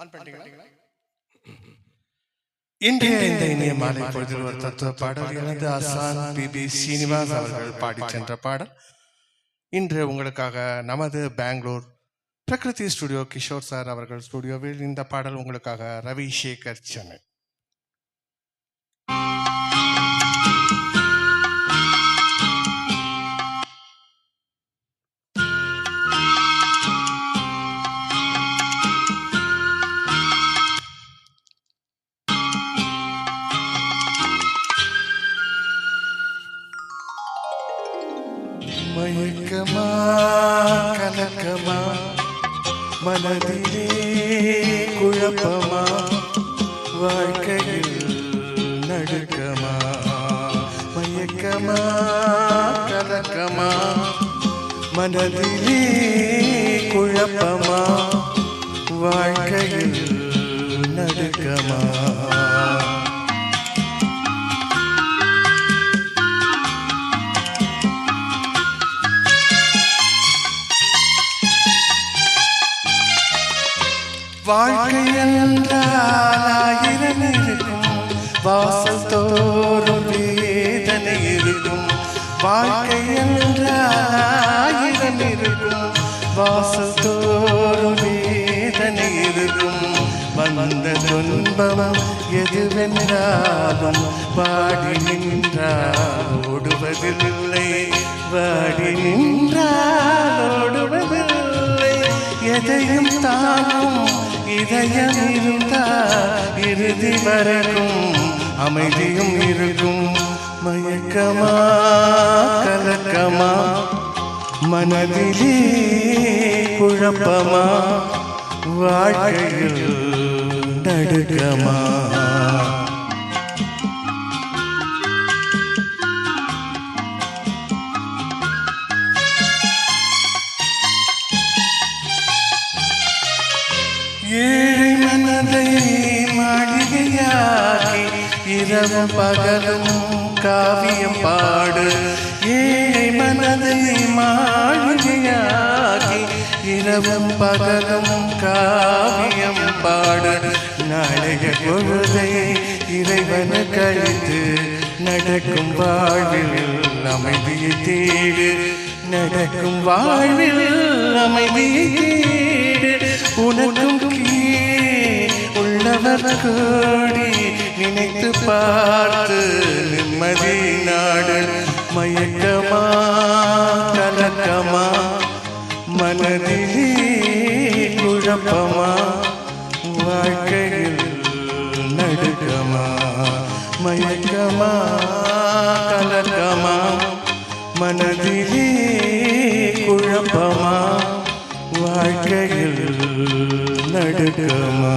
On பண்ணிட்டீங்களா? இன்றைய இந்த இணைய மாலை பொழுதில் ஒரு தத்துவ பாடல் எனது ஆசான் பி சீனிவாஸ் அவர்கள் பாடி சென்ற பாடல் இன்று உங்களுக்காக நமது பெங்களூர் பிரகிருதி ஸ்டுடியோ கிஷோர் சார் அவர்கள் ஸ்டுடியோவில் இந்த பாடல் உங்களுக்காக ரவி சேகர் சென்னை. மயக்கமா கலக்கமா மனதிலே குழப்பமா வாழ்க்கையில் நடுக்கமா மயக்கமா கலக்கமா மனதிலே குழப்பமா வாழ்க்கையில் நடுக்கமா வாழ்க்கை என்றால் ஆயிரம் இருக்கும், வாசல் தோறும் வேதனை இருக்கும். வாழ்க்கை என்றால் ஆயிரம் இருக்கும், வாசல் தோறும் வேதனை இருக்கும். வந்த துன்பம் எதுவென்றாலும் வாடி நின்றால் ஓடுவதில்லை, வாடி நின்றால் ஓடுவதில்லை. எதையும் தானும் இதயம் இருந்தால் இறுதி வரைக்கும் அமைதியும் இருக்கும். மயக்கமா கலக்கமா மனதிலே குழப்பமா வாழ்க்கையில் நடுக்கமா. ஏழை மனதை மாளிகையாக்கி இரவும் பகலும் காவியம் பாடு. ஏழை மனதை மாளிகையாக்கி இரவும் பகலும் காவியம் பாடு. நாளைய பொழுதை இறைவன கழித்து நடக்கும் வாழ்வில் அமைதியை தேடு, நடக்கும் வாழ்வில் அமைதியை தேடு. உனக்கும் உள்ளவர் கோடி நினைத்து பார்த்து நிம்மதி நாடு. மயக்கமா கலக்கமா மனதிலே குழப்பமா வாழ்க்கையில் நடுக்கமா. மயக்கமா கலக்கமா மனதிலே குழப்பமா வாழ்க்கையில் நடுக்கமா.